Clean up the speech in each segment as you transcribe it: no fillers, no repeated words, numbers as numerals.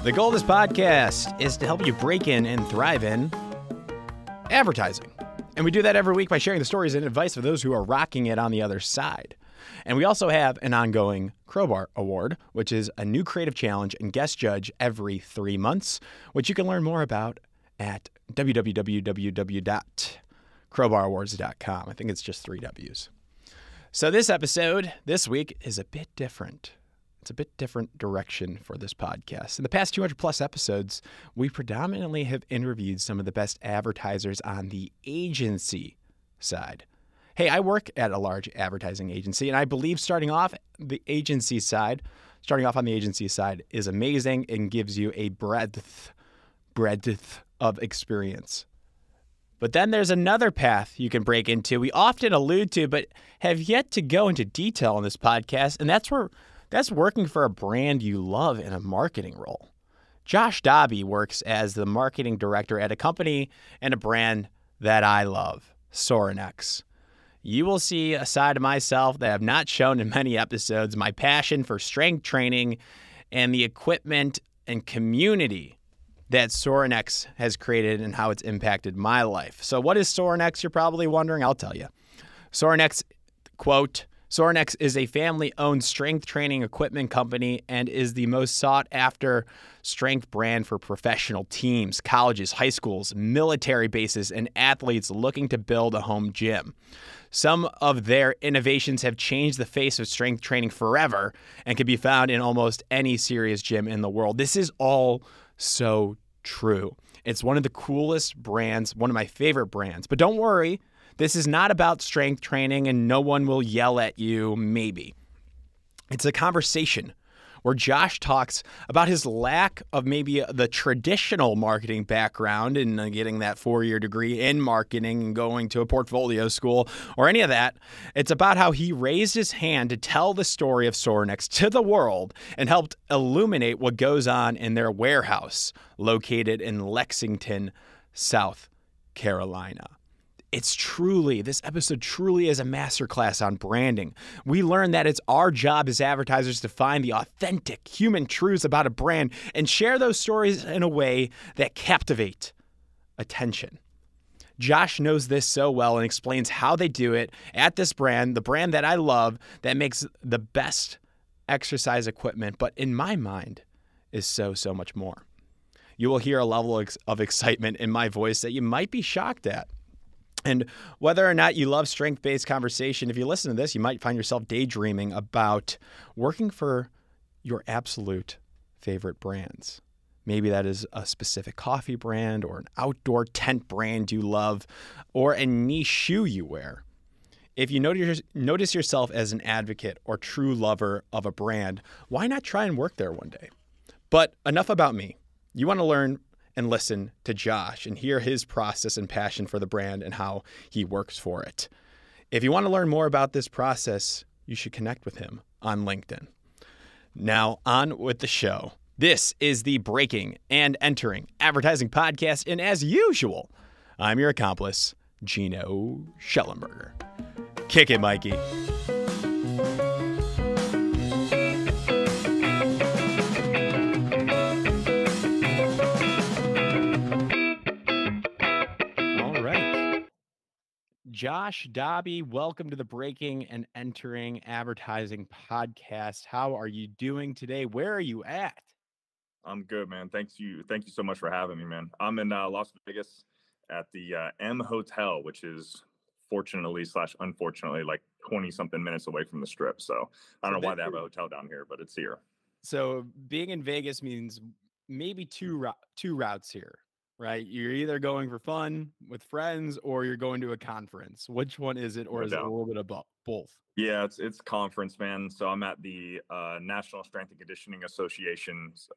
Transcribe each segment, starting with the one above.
The goal of this podcast is to help you break in and thrive in advertising. And we do that every week by sharing the stories and advice of those who are rocking it on the other side. And we also have an ongoing Crowbar Award, which is a new creative challenge and guest judge every 3 months, which you can learn more about at www.crowbarawards.com. I think it's just 3 W's. So this episode, this week, is a bit different. It's a bit different direction for this podcast. In the past 200 plus episodes, we predominantly have interviewed some of the best advertisers on the agency side. Hey, I work at a large advertising agency, and I believe starting off on the agency side is amazing and gives you a breadth of experience. But then there's another path you can break into. We often allude to, but have yet to go into detail on this podcast, and that's working for a brand you love in a marketing role. Josh Dobbie works as the marketing director at a company and a brand that I love, Sorinex. You will see a side of myself that I have not shown in many episodes, my passion for strength training and the equipment and community that Sorinex has created and how it's impacted my life. So what is Sorinex, you're probably wondering? I'll tell you. Sorinex, quote, Sorinex is a family-owned strength training equipment company and is the most sought-after strength brand for professional teams, colleges, high schools, military bases, and athletes looking to build a home gym. Some of their innovations have changed the face of strength training forever and can be found in almost any serious gym in the world. This is all so true. It's one of the coolest brands, one of my favorite brands. But don't worry. This is not about strength training and no one will yell at you, maybe. It's a conversation where Josh talks about his lack of maybe the traditional marketing background and getting that 4-year degree in marketing and going to a portfolio school or any of that. It's about how he raised his hand to tell the story of Sorinex to the world and helped illuminate what goes on in their warehouse located in Lexington, South Carolina. This episode truly is a masterclass on branding. We learn that it's our job as advertisers to find the authentic human truths about a brand and share those stories in a way that captivate attention. Josh knows this so well and explains how they do it at this brand, the brand that I love, that makes the best exercise equipment, but in my mind is so much more. You will hear a level of excitement in my voice that you might be shocked at. And whether or not you love strength-based conversation, if you listen to this, you might find yourself daydreaming about working for your absolute favorite brands. Maybe that is a specific coffee brand or an outdoor tent brand you love or a niche shoe you wear. If you notice yourself as an advocate or true lover of a brand, why not try and work there one day? But enough about me. You want to learn and listen to Josh and hear his process and passion for the brand and how he works for it. If you want to learn more about this process, you should connect with him on LinkedIn. Now, on with the show. This is the Breaking and Entering Advertising Podcast, and as usual, I'm your accomplice, Gino Schellenberger. Kick it, Mikey. Josh Dobbie, welcome to the Breaking and Entering Advertising Podcast. How are you doing today? Where are you at? I'm good, man. Thank you so much for having me, man. I'm in Las Vegas at the M Hotel, which is fortunately/unfortunately like 20-something minutes away from the Strip. So I don't know why they have a hotel down here, but it's here. So being in Vegas means maybe two routes here. Right? You're either going for fun with friends or you're going to a conference. Which one is it, or is it a little bit of both? Yeah, it's conference, man. So I'm at the National Strength and Conditioning Association's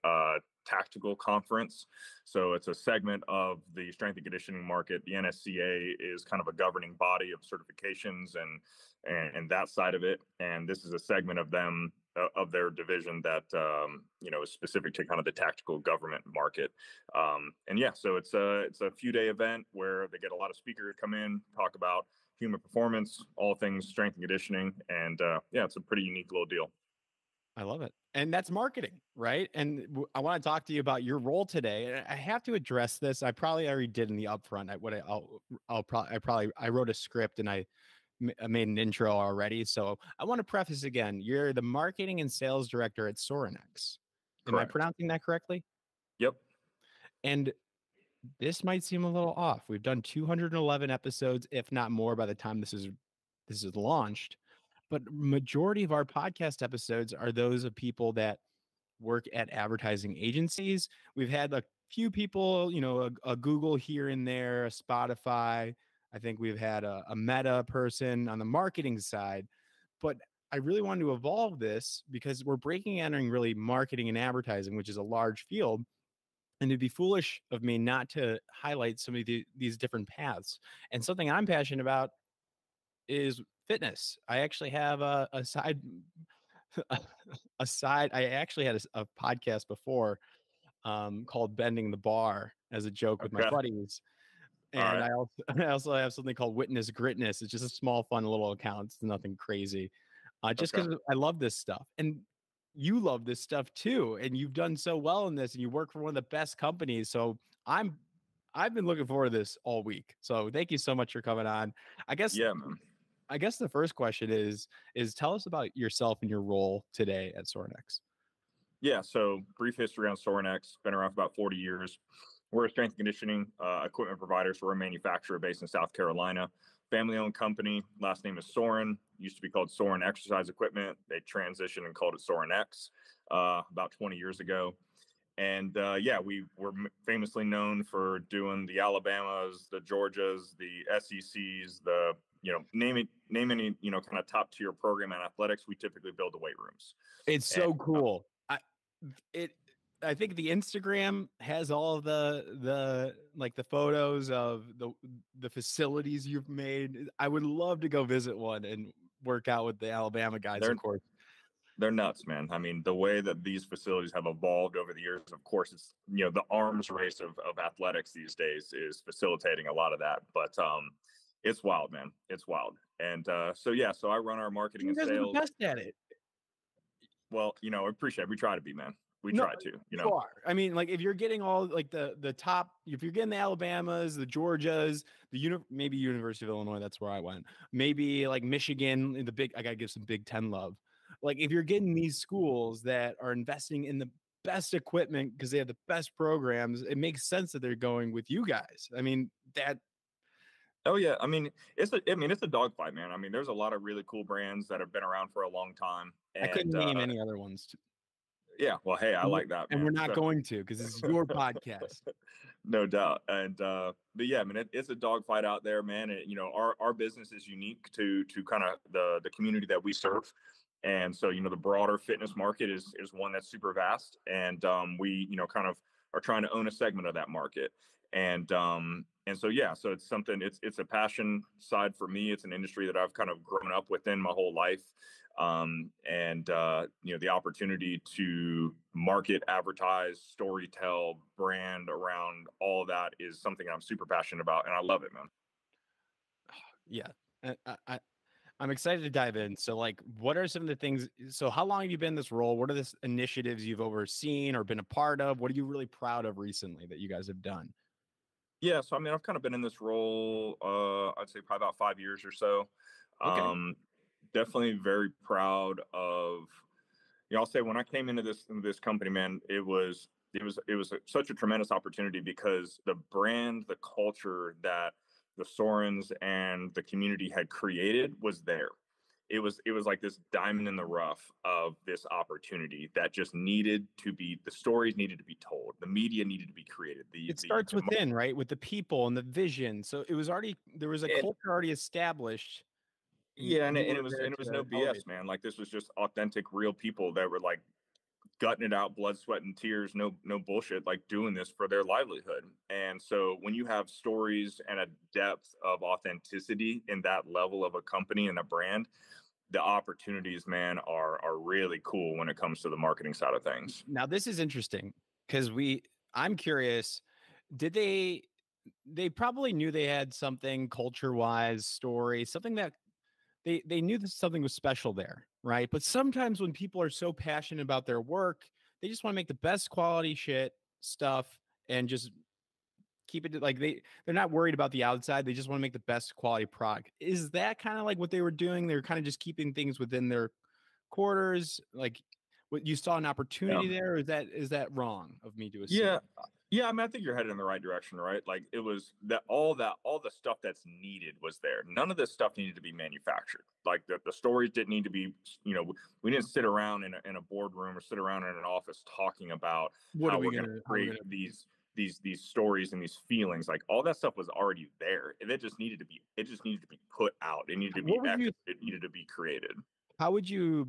tactical conference. So it's a segment of the strength and conditioning market. The NSCA is kind of a governing body of certifications and that side of it. And this is a segment of them of their division that is specific to kind of the tactical government market. And yeah, so it's a few day event where they get a lot of speakers come in, talk about human performance, all things strength and conditioning, and yeah, it's a pretty unique little deal. I llove it. And that's marketing, right? And I want to talk to you about your role today. And I have to address this. I probably already did in the upfront. I wrote a script and I made an intro already. So I want to preface again. You're the marketing and sales director at Sorinex. Am I Correct. pronouncing that correctly? Yep. And this might seem a little off. We've done 211 episodes, if not more, by the time this is launched. But majority of our podcast episodes are those of people that work at advertising agencies. We've had a few people, a Google here and there, a Spotify. I think we've had a Meta person on the marketing side. But I really wanted to evolve this because we're breaking entering really marketing and advertising, which is a large field. And it'd be foolish of me not to highlight some of these different paths. And something I'm passionate about is fitness. I actually have a side a side. I actually had a podcast before called Bending the Bar as a joke with my Okay. buddies. All And right. I also have something called Witness Gritness. It's just a small, fun little account. It's nothing crazy. Just Okay. because I love this stuff. And you love this stuff too. And you've done so well in this and you work for one of the best companies. So I've been looking forward to this all week. So thank you so much for coming on. I guess Yeah, man. I guess the first question is tell us about yourself and your role today at Sorinex. Yeah. So brief history on Sorinex. Been around for about 40 years. We're a strength and conditioning equipment provider. So we're a manufacturer based in South Carolina. Family-owned company. Last name is Sorin. Used to be called Sorin Exercise Equipment. They transitioned and called it Sorinex about 20 years ago. And yeah, we were famously known for doing the Alabamas, the Georgias, the SECs, the name any kind of top tier program in athletics. We typically build the weight rooms. It's And so cool. I think the Instagram has all of the like the photos of the facilities you've made. I would love to go visit one and work out with the Alabama guys, of course. they're nuts, man. I mean, the way that these facilities have evolved over the years, of course, it's the arms race of athletics these days is facilitating a lot of that. But it's wild, man. It's wild. And so I run our marketing You and guys are the sales. best at it. Well, I appreciate it. We try to be, man. We No, try to, you are. I mean, like if you're getting all like the top, if you're getting the Alabamas, the Georgias, maybe University of Illinois, that's where I went. Maybe like Michigan, I gotta give some Big Ten love. Like if you're getting these schools that are investing in the best equipment because they have the best programs, it makes sense that they're going with you guys. I mean that. Oh yeah, I mean it's a dogfight, man. I mean, there's a lot of really cool brands that have been around for a long time, I couldn't and name any other ones. yeah, well, hey, I like that, And we're man. not So, going to because this is your podcast. no doubt. And but yeah, I mean it's a dogfight out there, man. And our business is unique to kind of the community that we serve. And so the broader fitness market is one that's super vast. And we kind of are trying to own a segment of that market. And so yeah, so it's something, it's a passion side for me. It's an industry that I've kind of grown up within my whole life. The opportunity to market, advertise, story tell, brand around all of that is something I'm super passionate about, and I love it, man. Yeah. I'm excited to dive in. So like, what are some of the things? So how long have you been in this role? What are the initiatives you've overseen or been a part of? What are you really proud of recently that you guys have done? Yeah, so I mean, I've kind of been in this role, I'd say probably about 5 years or so. Okay. Definitely very proud of, I'll say when I came into this company, man, it was such a tremendous opportunity because the brand, the culture that the Sorens and the community had created was there. It was like this diamond in the rough of this opportunity that just the stories needed to be told, the media needed to be created. It starts within, right? With the people and the vision. So there was a culture already established. Yeah, and You it were was there and it was no to elevate. BS, man. Like this was just authentic, real people that were like gutting it out, blood, sweat, and tears, no bullshit, like doing this for their livelihood. And so when you have stories and a depth of authenticity in that level of a company and a brand, the opportunities, man, are really cool when it comes to the marketing side of things. Now this is interesting because I'm curious, did they probably knew they had something culture wise story, something that they knew that something was special there. right? But sometimes when people are so passionate about their work, they just want to make the best quality stuff and just keep it like they're not worried about the outside. They just want to make the best quality product. Is that kind of like what they were doing? They were kind of just keeping things within their quarters. Like what you saw an opportunity there, or is that wrong of me to assume? Yeah. I mean, I think you're headed in the right direction, right? Like it was all the stuff that's needed was there. None of this stuff needed to be manufactured. Like the stories didn't need to be, we didn't sit around in a boardroom or sit around in an office talking about how we're going to create these stories and these feelings. Like all that stuff was already there. It just needed to be put out. It needed to be it needed to be created. How would you,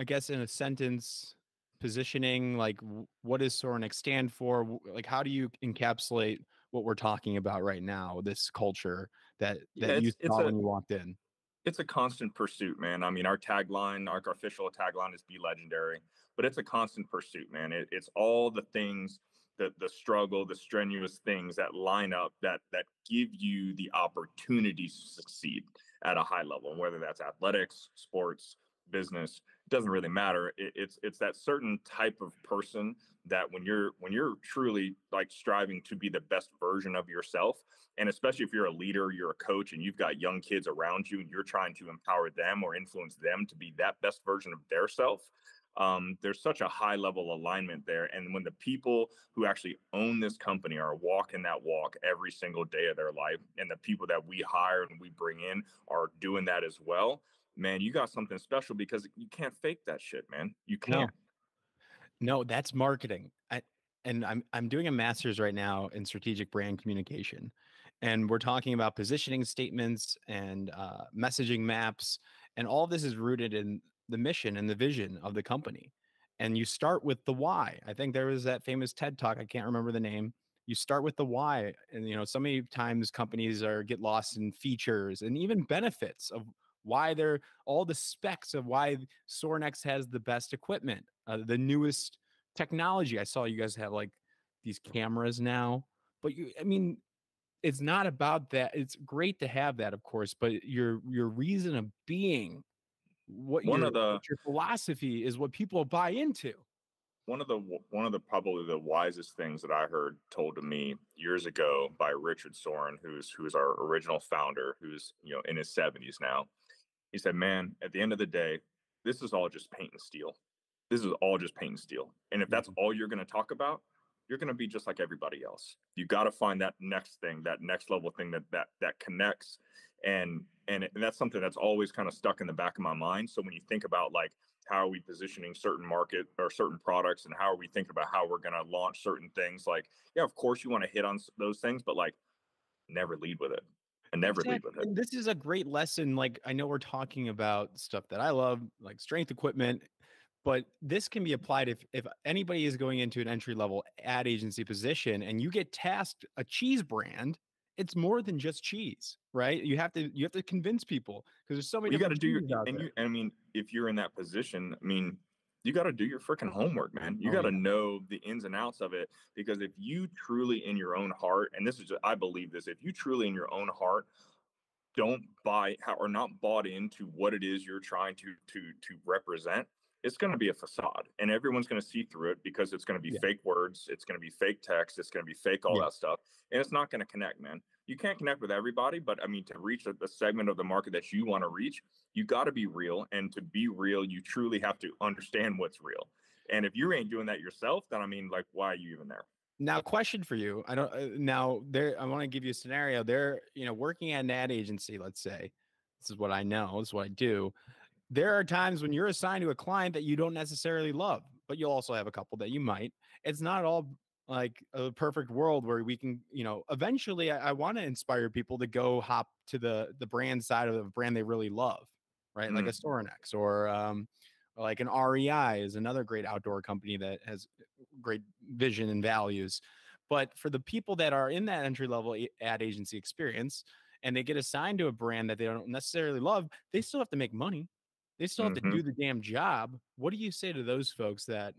I guess, in a sentence, positioning, like what does Sorinex stand for? Like, how do you encapsulate what we're talking about right now, this culture that you saw when you walked in? It's a constant pursuit, man. I mean, our official tagline is "Be Legendary," but it's a constant pursuit, man. It's all the things, the struggle, the strenuous things that line up that give you the opportunity to succeed at a high level, and whether that's athletics, sports, business, it doesn't really matter. It's that certain type of person that when you're truly like striving to be the best version of yourself, and especially if you're a leader, you're a coach, and you've got young kids around you, and you're trying to empower them or influence them to be that best version of their self. There's such a high level alignment there. And when the people who actually own this company are walking that walk every single day of their life, and the people that we hire and we bring in are doing that as well, man, you got something special, because you can't fake that shit, man. You can't. No, that's marketing. I'm doing a master's right now in strategic brand communication, and we're talking about positioning statements and messaging maps, and all this is rooted in the mission and the vision of the company. And you start with the why. I think there was that famous TED talk. I can't remember the name. You start with the why, and so many times companies get lost in features and even benefits of why they're all the specs of why Sorinex has the best equipment, the newest technology. I saw you guys have like these cameras now, but it's not about that. It's great to have that, of course, but your reason of being, what your philosophy is, what people buy into. One of the probably the wisest things that I heard told to me years ago by Richard Soren, who's our original founder, who's in his 70s now. He said, "Man, at the end of the day, this is all just paint and steel. This is all just paint and steel. And if that's all you're going to talk about, you're going to be just like everybody else. You got to find that next thing, that next level thing that connects." And that's something that's always kind of stuck in the back of my mind. So when you think about like, how are we positioning certain market or certain products, and how are we thinking about how we're going to launch certain things, like, yeah, of course you want to hit on those things, but like never lead with it. And never lead with it. And this is a great lesson. Like, I know we're talking about stuff that I love, like strength equipment, but this can be applied if anybody is going into an entry level ad agency position and you get tasked a cheese brand. It's more than just cheese, right? You have to convince people, because there's so many. You got to do your I mean, if you're in that position, I mean, you got to do your freaking homework, man. You got to know the ins and outs of it, because if you truly in your own heart, and I believe this, if you truly in your own heart don't buy or not bought into what it is you're trying to represent, it's going to be a facade, and everyone's going to see through it, because it's going to be fake words, it's going to be fake text, it's going to be fake all that stuff, and it's not going to connect, man. You can't connect with everybody, but I mean, to reach the segment of the market that you want to reach, you got to be real, and to be real, you truly have to understand what's real. And if you ain't doing that yourself, then I mean, like, why are you even there? Now, question for you. I want to give you a scenario. They're, working at an ad agency, let's say. This is what I know, this is what I do. There are times when you're assigned to a client that you don't necessarily love, but you'll also have a couple that you might. It's not all like a perfect world where we can, eventually I want to inspire people to go hop to the brand side of the brand they really love, right? Like a Sorinex or like an REI is another great outdoor company that has great vision and values. But for the people that are in that entry level ad agency experience and they get assigned to a brand that they don't necessarily love, they still have to make money. They still have to do the damn job. What do you say to those folks that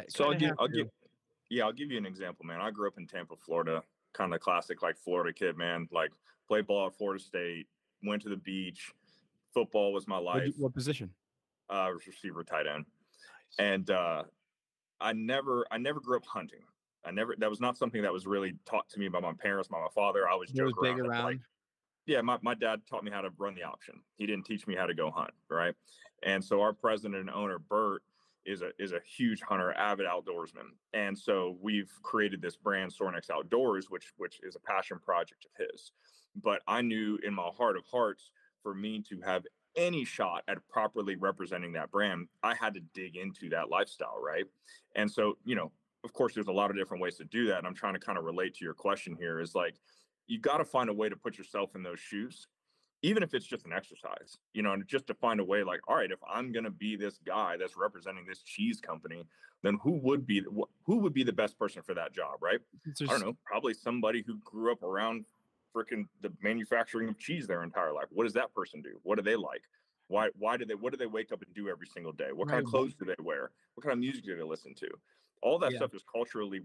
so I'll give you an example, man. I grew up in Tampa, Florida, kind of classic, like Florida kid, man. Like played ball at Florida State, went to the beach. Football was my life. What position? receiver, tight end. Nice. And I never grew up hunting. That was not something that was really taught to me by my parents, by my father. I was It was joke big around and like, around. yeah, my dad taught me how to run the option. He didn't teach me how to go hunt, right? And so our president and owner, Bert, is a huge hunter, avid outdoorsman. And so we've created this brand, Sorinex Outdoors, which is a passion project of his. But I knew in my heart of hearts, for me to have any shot at properly representing that brand, I had to dig into that lifestyle, right? And so, of course, there's a lot of different ways to do that. And I'm trying to kind of relate to your question here is like, you got to find a way to put yourself in those shoes, even if it's just an exercise, and just to find a way like, all right, if I'm going to be this guy that's representing this cheese company, then who would be the best person for that job, right? I don't know, probably somebody who grew up around freaking the manufacturing of cheese their entire life. What does that person do? What do they like? What do they wake up and do every single day? What kind of clothes do they wear? What kind of music do they listen to? All that stuff is culturally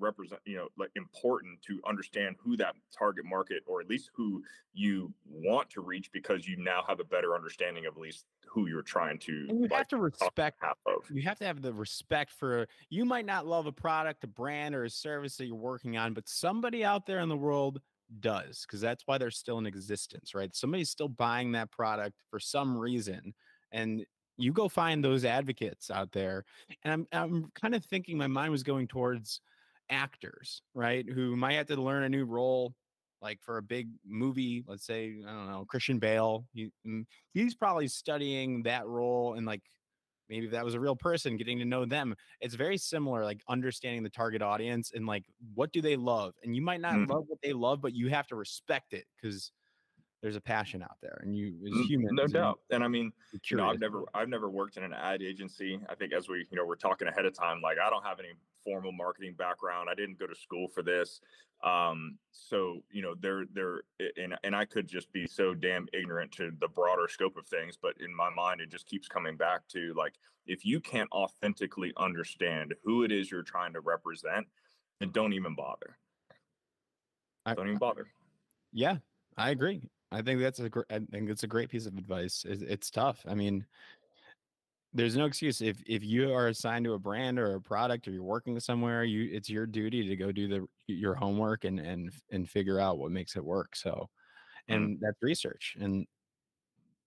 like important to understand who that target market, or at least who you want to reach, because you now have a better understanding of at least who you're trying to. And you have to respect. Half of. You have to have the respect for. You might not love a product, a brand, or a service that you're working on, but somebody out there in the world does, because that's why they're still in existence, right? Somebody's still buying that product for some reason, and you go find those advocates out there. And I'm kind of thinking, my mind was going towards actors, right, who might have to learn a new role, like for a big movie. Let's say, I don't know, Christian Bale. He's probably studying that role, and like maybe if that was a real person, getting to know them. It's very similar, like understanding the target audience and like what do they love. And you might not love what they love, but you have to respect it because there's a passion out there, and you as humans, no doubt. And I mean, curious. I've never worked in an ad agency. I think as we're talking ahead of time, like I don't have any formal marketing background. I didn't go to school for this. So, and I could just be so damn ignorant to the broader scope of things, but in my mind, it just keeps coming back to like, if you can't authentically understand who it is you're trying to represent, then don't even bother. Don't even bother. Yeah, I agree. I think it's a great piece of advice. It's tough. I mean, there's no excuse if you are assigned to a brand or a product, or you're working somewhere, it's your duty to go do your homework and figure out what makes it work. So, and that's research. And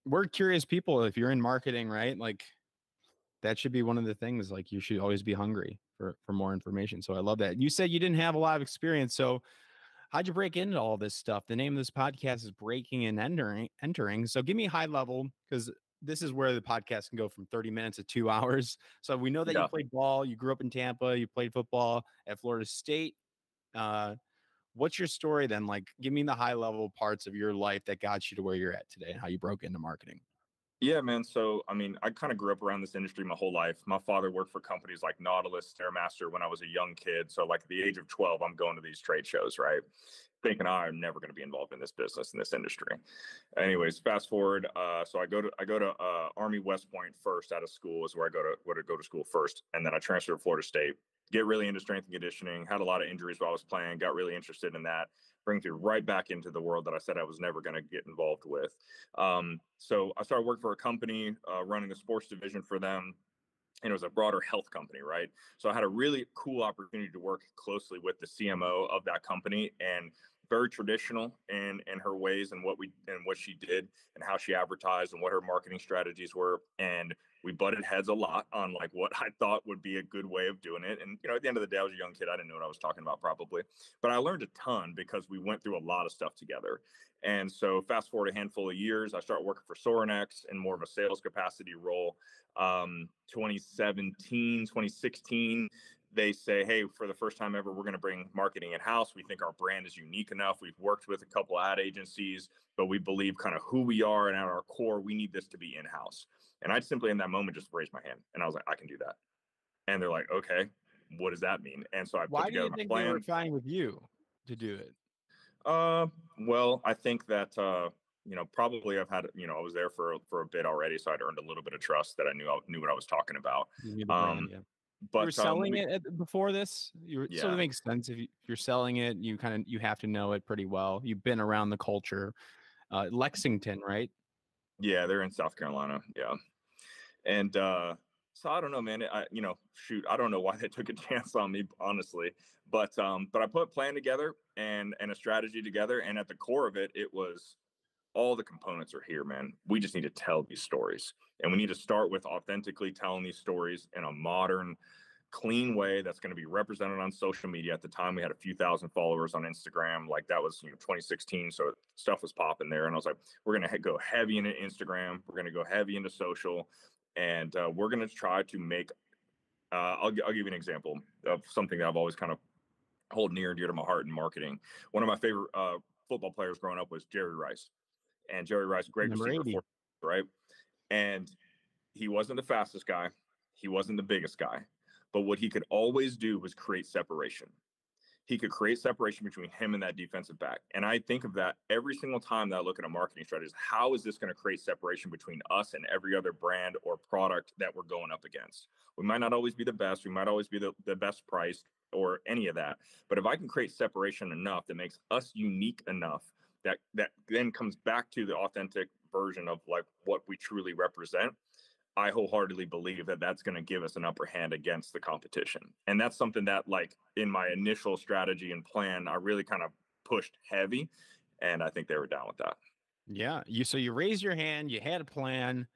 we're curious people. If you're in marketing, right? Like that should be one of the things. Like you should always be hungry for more information. So I love that. You said you didn't have a lot of experience. So how'd you break into all this stuff? The name of this podcast is Breaking and Entering. So give me a high level, because this is where the podcast can go from 30 minutes to 2 hours. So we know that you played ball, you grew up in Tampa, you played football at Florida State. What's your story then? Like, give me the high level parts of your life that got you to where you're at today and how you broke into marketing. Yeah, man. So, I mean, I kind of grew up around this industry my whole life. My father worked for companies like Nautilus, Stairmaster when I was a young kid. So, like at the age of 12, I'm going to these trade shows, right? Thinking I'm never going to be involved in this business, in this industry. Anyways, fast forward. So I go to Army West Point first out of school is where I go to school first. And then I transferred to Florida State, get really into strength and conditioning, had a lot of injuries while I was playing, got really interested in that, brings me right back into the world that I said I was never going to get involved with. So I started working for a company, running the sports division for them. And it was a broader health company, right? So I had a really cool opportunity to work closely with the CMO of that company, and very traditional in her ways and what she did and how she advertised and what her marketing strategies were. And we butted heads a lot on like what I thought would be a good way of doing it. And at the end of the day, I was a young kid. I didn't know what I was talking about probably, but I learned a ton because we went through a lot of stuff together. And so fast forward a handful of years, I started working for Sorinex in more of a sales capacity role. 2017, 2016, they say, hey, for the first time ever, we're going to bring marketing in-house. We think our brand is unique enough. We've worked with a couple ad agencies, but we believe kind of who we are and at our core, we need this to be in-house. And I simply in that moment just raised my hand and I was like, I can do that. And they're like, okay, what does that mean? And so I put together my plan. Why do you think they were fine with you to do it? Well, I think that, probably I've had, I was there for a bit already. So I'd earned a little bit of trust that I knew what I was talking about. But you were selling it before this. So it makes sense. If you're selling it, you have to know it pretty well. You've been around the culture. Lexington, right? Yeah, they're in South Carolina. Yeah. And so I don't know, man. Shoot, I don't know why they took a chance on me, honestly. But I put a plan together and a strategy together, and at the core of it, it was all the components are here, man. We just need to tell these stories, and we need to start with authentically telling these stories in a modern, clean way that's going to be represented on social media. At the time, we had a few thousand followers on Instagram. Like that was 2016, so stuff was popping there. And I was like, we're going to go heavy into Instagram. We're going to go heavy into social, and we're going to try to make. I'll give you an example of something that I've always kind of hold near and dear to my heart in marketing. One of my favorite football players growing up was Jerry Rice, and Jerry Rice, great Number receiver, 80. right? And he wasn't the fastest guy. He wasn't the biggest guy. But what he could always do was create separation. He could create separation between him and that defensive back. And I think of that every single time that I look at a marketing strategy. How is this going to create separation between us and every other brand or product that we're going up against? We might not always be the best. We might always be the best priced or any of that. But if I can create separation enough that makes us unique enough, that then comes back to the authentic version of like what we truly represent, I wholeheartedly believe that that's going to give us an upper hand against the competition. And that's something that, like, in my initial strategy and plan, I really kind of pushed heavy, and I think they were down with that. Yeah. So you raised your hand, you had a plan,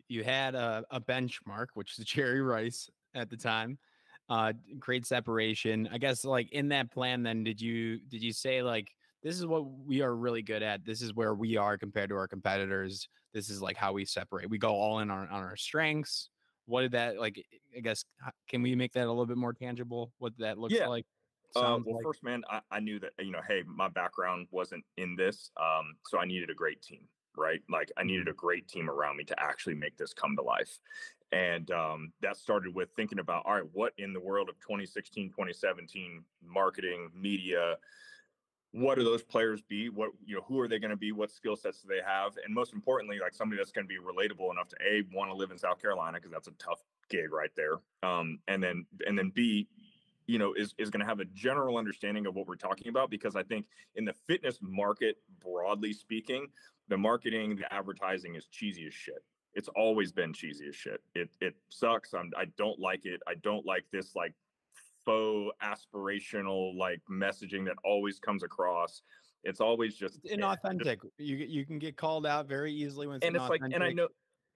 you had a benchmark, which is Jerry Rice at the time, create separation. I guess like in that plan, then did you say like, this is what we are really good at. This is where we are compared to our competitors. This is like how we separate. We go all in on our strengths. What did that like? I guess can we make that a little bit more tangible? What that looks Yeah. like? Sounds Well, like. first, man, I knew that, hey, my background wasn't in this. So I needed a great team, right? Like I needed a great team around me to actually make this come to life. And that started with thinking about, all right, what in the world of 2016, 2017 marketing, media, what do those players be? What, who are they going to be? What skill sets do they have? And most importantly, like somebody that's going to be relatable enough to want to live in South Carolina, because that's a tough gig right there. And then B, is going to have a general understanding of what we're talking about. Because I think in the fitness market, broadly speaking, the marketing, the advertising is cheesy as shit. It's always been cheesy as shit. It sucks. I don't like it. I don't like this like faux aspirational like messaging that always comes across. It's always just Inauthentic. You can get called out very easily when it's and it's like, inauthentic.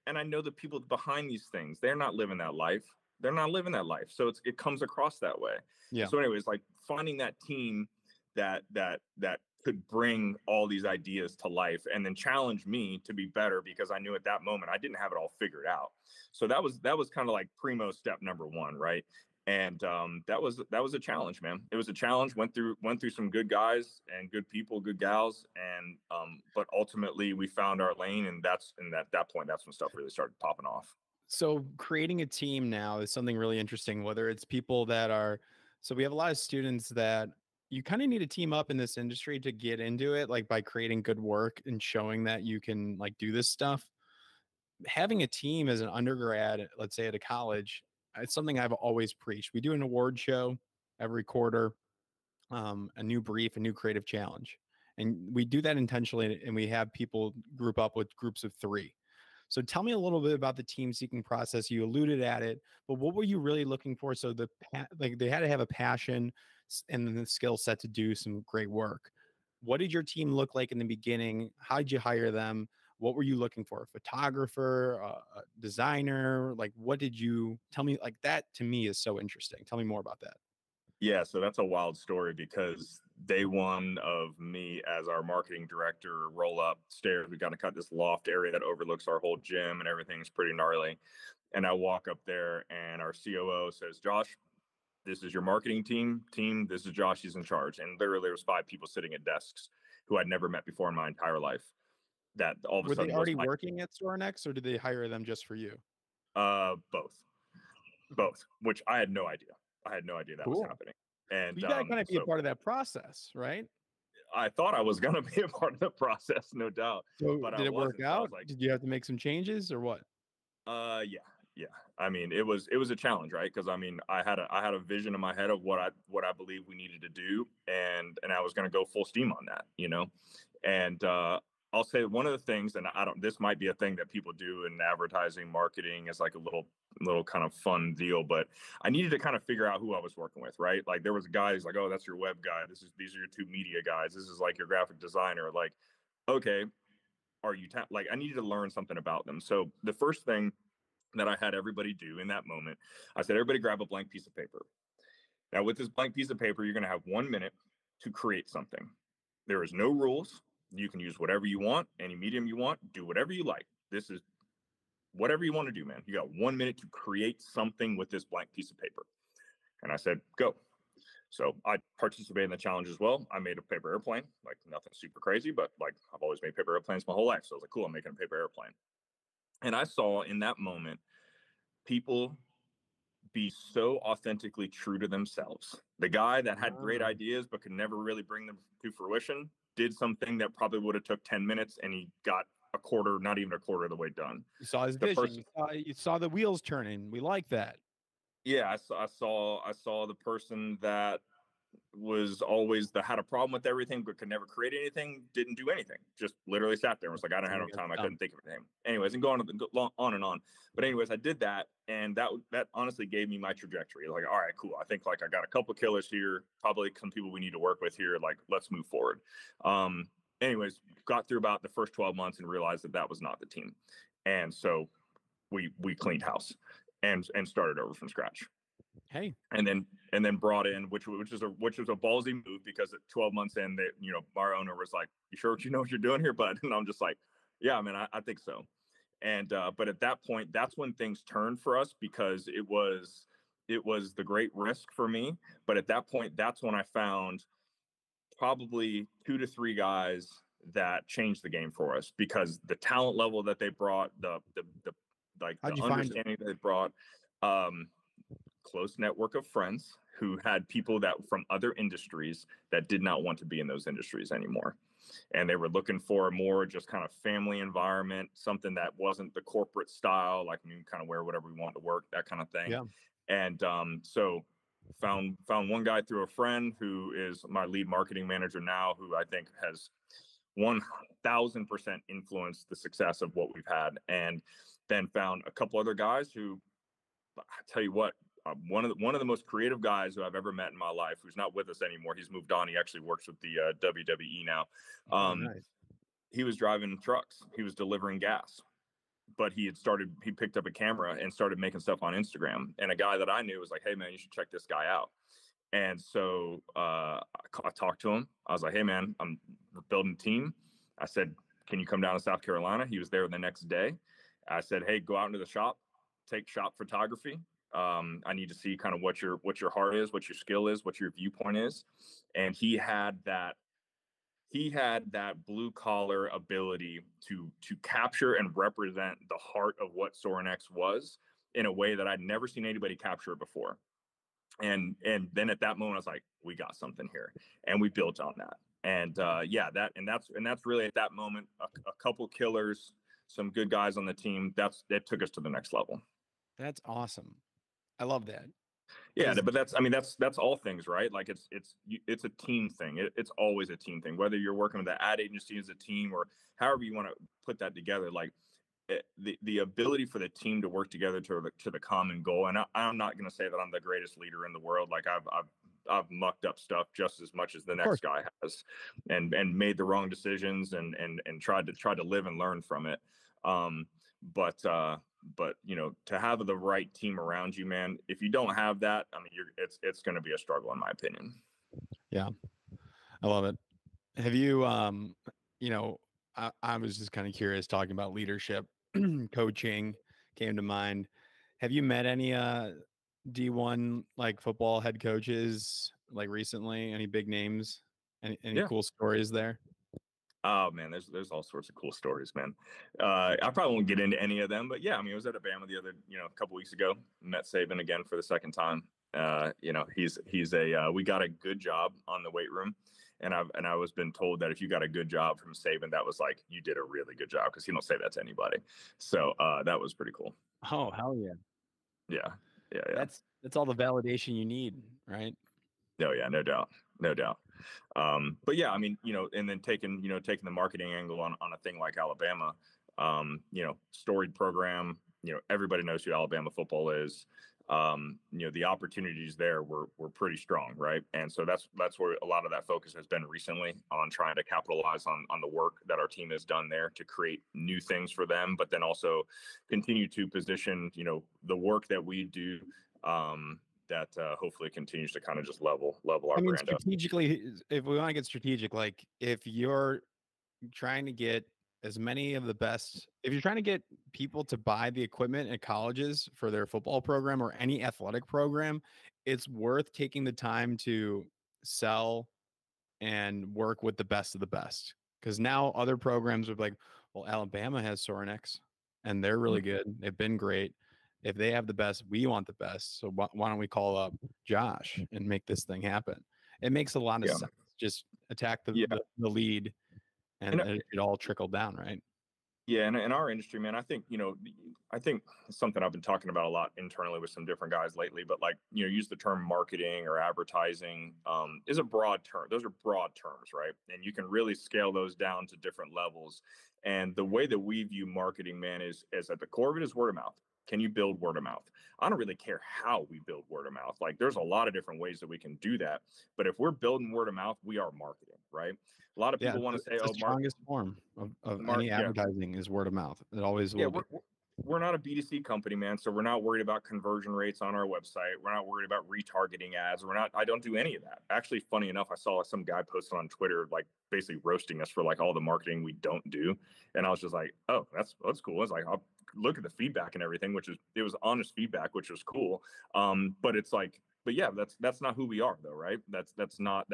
and I know the people behind these things, they're not living that life. They're not living that life. So it comes across that way. Yeah. So anyways, like finding that team that could bring all these ideas to life and then challenge me to be better, because I knew at that moment I didn't have it all figured out. So that was kind of like primo step number one, right? And that was a challenge, man. It was a challenge. Went through some good guys and good people, good gals, and but ultimately we found our lane, and at that point, that's when stuff really started popping off. So creating a team now is something really interesting, whether it's people that are, so we have a lot of students that you kind of need to team up in this industry to get into it, like by creating good work and showing that you can like do this stuff. Having a team as an undergrad, let's say at a college, it's something I've always preached. We do an award show every quarter, a new brief, a new creative challenge. And we do that intentionally, and we have people group up with groups of 3. So tell me a little bit about the team seeking process. You alluded at it, but what were you really looking for? So like they had to have a passion and the skill set to do some great work. What did your team look like in the beginning? How did you hire them? What were you looking for? A photographer, a designer? Like, what did you tell me? Like that to me is so interesting. Tell me more about that. Yeah, so that's a wild story, because day one of me as our marketing director, roll up stairs. We got to cut this loft area that overlooks our whole gym, and everything's pretty gnarly. And I walk up there, and our COO says, "Josh, this is your marketing team. This is Josh. He's in charge." And literally, there was 5 people sitting at desks who I'd never met before in my entire life. That all of a Were sudden they already working at Sorinex, or did they hire them just for you? Both, which I had no idea. I had no idea that was happening. And but you got to kind of be a part of that process, right? I thought I was going to be a part of the process, no doubt. So But did it work So out? Like, did you have to make some changes or what? Yeah. I mean, it was a challenge, right? Because I mean, I had a vision in my head of what I believe we needed to do, and I was going to go full steam on that, And I'll say one of the things, and this might be a thing that people do in advertising marketing as like a little kind of fun deal, but I needed to kind of figure out who I was working with, right? Like there was a guy who's like, oh, that's your web guy. These are your two media guys. This is like your graphic designer. Like, okay, are you like, I needed to learn something about them. So the first thing that I had everybody do in that moment, I said, everybody grab a blank piece of paper. Now with this blank piece of paper, you're going to have 1 minute to create something. There is no rules. You can use whatever you want, any medium you want, do whatever you like. This is whatever you want to do, man. You got 1 minute to create something with this blank piece of paper. And I said, go. So I participated in the challenge as well. I made a paper airplane, like nothing super crazy, but like I've always made paper airplanes my whole life. So I was like, cool, I'm making a paper airplane. And I saw in that moment, people be so authentically true to themselves. The guy that had great ideas but could never really bring them to fruition did something that probably would have took 10 minutes and he got not even a quarter of the way done. You saw his vision. You saw the wheels turning. We like that. Yeah, I saw the person that was always had a problem with everything but could never create anything, didn't do anything, just literally sat there and was like, I don't have enough time, I couldn't think of anything. Anyways, and going on and on. But anyways, I did that, and that honestly gave me my trajectory. Like, all right, cool, I think like I got a couple of killers here, probably some people we need to work with here, like let's move forward. Anyways, got through about the first 12 months and realized that was not the team, and so we cleaned house and started over from scratch. Hey, and then brought in, which was a ballsy move, because at 12 months in, that, you know, our owner was like, you sure you know what you're doing here, bud? And I'm just like, yeah, man, I think so. And but at that point, that's when things turned for us, because it was the great risk for me. But at that point, that's when I found probably 2 to 3 guys that changed the game for us, because the talent level that they brought, the understanding that they brought, close network of friends who had people that from other industries that did not want to be in those industries anymore. And they were looking for a more just kind of family environment, something that wasn't the corporate style, like we kind of wear whatever we want to work, that kind of thing. Yeah. And so found one guy through a friend who is my lead marketing manager now, who I think has 1000% influenced the success of what we've had. And then found a couple other guys who, I tell you what, one of the most creative guys who I've ever met in my life, who's not with us anymore. He's moved on. He actually works with the WWE now. Nice. He was driving trucks. He was delivering gas, but he picked up a camera and started making stuff on Instagram. And a guy that I knew was like, hey man, you should check this guy out. And so I talked to him. I was like, hey man, I'm building a team. I said, can you come down to South Carolina? He was there the next day. I said, hey, go out into the shop, take shop photography. I need to see kind of what your heart is, what your skill is, what your viewpoint is. And he had that blue collar ability to capture and represent the heart of what Sorinex was in a way that I'd never seen anybody capture it before. And then at that moment, I was like, we got something here, and we built on that. And that's really at that moment, a couple killers, some good guys on the team. That took us to the next level. That's awesome. I love that. Yeah, but that's all things, right? Like it's a team thing. It's always a team thing, whether you're working with the ad agency as a team or however you want to put that together. Like the ability for the team to work together to the common goal. And I'm not going to say that I'm the greatest leader in the world. Like I've mucked up stuff just as much as the next guy has, and made the wrong decisions and tried to live and learn from it. But you know, to have the right team around you, man, if you don't have that, I mean, it's going to be a struggle, in my opinion. Yeah, I love it. Have you, you know, I was just kind of curious, talking about leadership, coaching came to mind. Have you met any D1 like football head coaches like recently? Any big names? Any cool stories there? Oh man, there's all sorts of cool stories, man. I probably won't get into any of them, but yeah, I mean, I was at Alabama a couple weeks ago, met Saban again for the second time. You know, he's we got a good job on the weight room, and I was been told that if you got a good job from Saban, that was like, you did a really good job, because he don't say that to anybody. So that was pretty cool. Oh, hell yeah. Yeah. That's all the validation you need, right? Oh yeah, no doubt. But yeah, I mean, and then taking the marketing angle on a thing like Alabama, storied program, everybody knows who Alabama football is. The opportunities there were pretty strong, right? And so that's where a lot of that focus has been recently, on trying to capitalize on the work that our team has done there to create new things for them, but then also continue to position, the work that we do, that hopefully continues to kind of just level our brand up. Strategically, if we want to get strategic, like if you're trying to get as many of the best, if you're trying to get people to buy the equipment at colleges for their football program or any athletic program, it's worth taking the time to sell and work with the best of the best. Because now other programs are like, well, Alabama has Sorinex and they're really good. They've been great. If they have the best, we want the best. So why don't we call up Josh and make this thing happen? It makes a lot of sense. Just attack the lead, and it all trickled down, right? Yeah, and in our industry, man, I think it's something I've been talking about a lot internally with some different guys lately. But use the term marketing or advertising is a broad term. Those are broad terms, right? And you can really scale those down to different levels. And the way that we view marketing, man, is at the core of it is word of mouth. Can you build word of mouth? I don't really care how we build word of mouth. Like, there's a lot of different ways that we can do that. But if we're building word of mouth, we are marketing, right? A lot of people want to say, the strongest form of any advertising is word of mouth. It always will be. We're not a B2C company, man. So we're not worried about conversion rates on our website. We're not worried about retargeting ads. I don't do any of that. Actually, funny enough, I saw some guy posted on Twitter, like basically roasting us for like all the marketing we don't do. And I was just like, oh, that's cool. I was like, I'll look at the feedback and everything, it was honest feedback, which was cool. But it's like, but yeah, that's not who we are though, right? That's not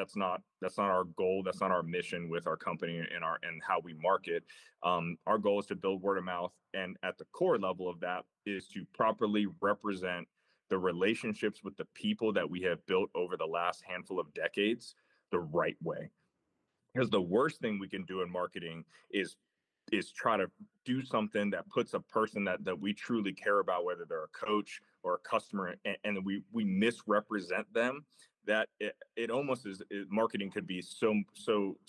our goal. That's not our mission with our company and how we market. Our goal is to build word of mouth, and at the core level of that is to properly represent the relationships with the people that we have built over the last handful of decades the right way. Because the worst thing we can do in marketing is try to do something that puts a person that we truly care about, whether they're a coach or a customer, and we misrepresent them. That it almost is, marketing could be so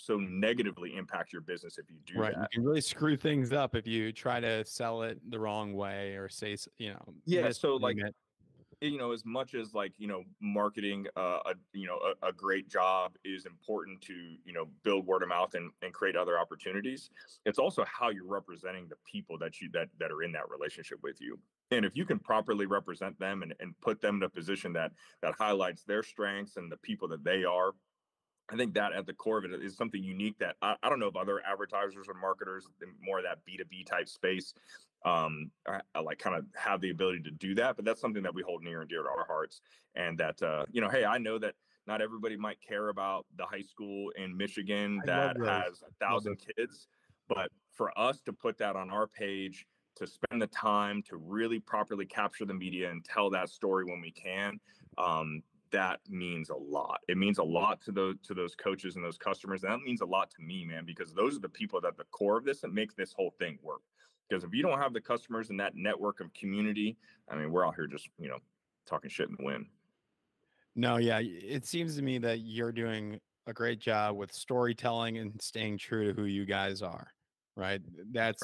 negatively impact your business if you do that. You can really screw things up if you try to sell it the wrong way or say, so like it. As much as marketing, a great job is important to, build word of mouth and create other opportunities. It's also how you're representing the people that are in that relationship with you. And if you can properly represent them and put them in a position that highlights their strengths and the people that they are, I think that at the core of it is something unique that I don't know if other advertisers or marketers in more of that B2B type space I like kind of have the ability to do that, but that's something that we hold near and dear to our hearts. And that, hey, I know that not everybody might care about the high school in Michigan that has 1,000 kids, but for us to put that on our page, to spend the time to really properly capture the media and tell that story when we can, that means a lot. It means a lot to those coaches and those customers. And that means a lot to me, man, because those are the people that at the core of this that makes this whole thing work. Because if you don't have the customers and that network of community, I mean, we're out here just, talking shit in the wind. No, yeah. It seems to me that you're doing a great job with storytelling and staying true to who you guys are, right? That's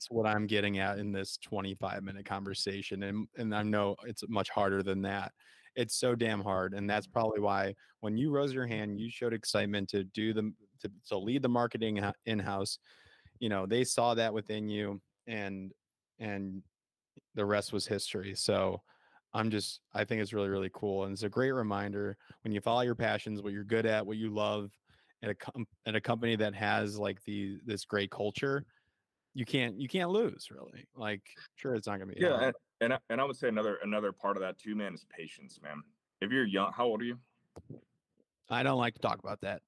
what I'm getting at in this 25-minute conversation. And I know it's much harder than that. It's so damn hard. And that's probably why when you rose your hand, you showed excitement to to lead the marketing in-house. They saw that within you, and the rest was history. So I think it's really, really cool. And it's a great reminder when you follow your passions, what you're good at, what you love, at a company that has like this great culture, you can't lose, really. Like, sure, it's not gonna be hard. And I would say another part of that too, man, is patience, man. If you're young, how old are you? I don't like to talk about that.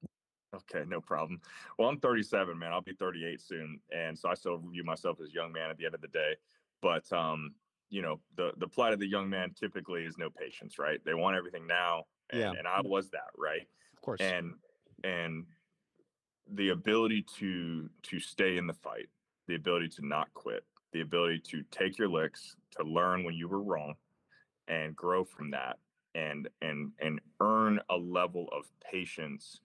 Okay, no problem. Well, I'm 37, man. I'll be 38 soon, and so I still view myself as a young man at the end of the day. But the plight of the young man typically is no patience, right? They want everything now, and I was that, right? Of course. And the ability to stay in the fight, the ability to not quit, the ability to take your licks, to learn when you were wrong, and grow from that, and earn a level of patience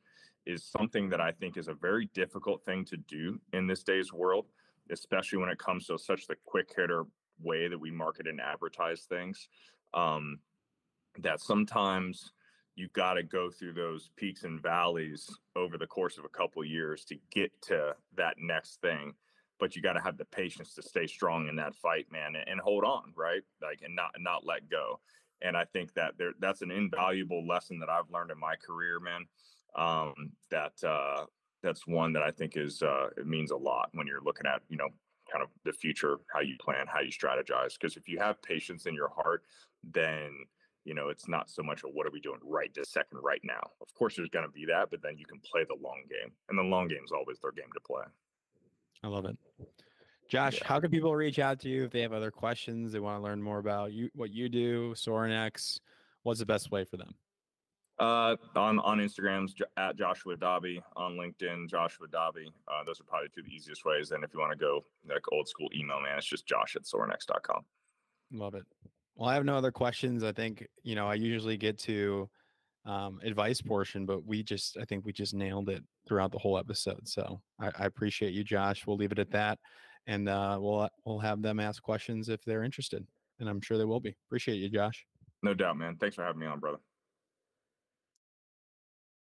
is something that I think is a very difficult thing to do in this day's world, especially when it comes to such the quick hitter way that we market and advertise things. That sometimes you got to go through those peaks and valleys over the course of a couple of years to get to that next thing. But you got to have the patience to stay strong in that fight, man, and hold on, right? Like, and not let go. And I think that that's an invaluable lesson that I've learned in my career, man. That's one that I think is it means a lot when you're looking at, kind of the future, how you plan, how you strategize. Because if you have patience in your heart, then it's not so much of what are we doing right this second, right now. Of course, there's going to be that, but then you can play the long game, and the long game is always their game to play. I love it. Josh, how can people reach out to you if they have other questions? They want to learn more about you, what you do, Sorinex. What's the best way for them? On Instagram's at Joshua Dobbie, on LinkedIn, Joshua Dobbie. Those are probably two of the easiest ways. And if you want to go like old school email, man, it's just josh@sorinex.com. Love it. Well, I have no other questions. I think, I usually get to advice portion, but I think we just nailed it throughout the whole episode. So I appreciate you, Josh. We'll leave it at that. And we'll have them ask questions if they're interested. And I'm sure they will be. Appreciate you, Josh. No doubt, man. Thanks for having me on, brother.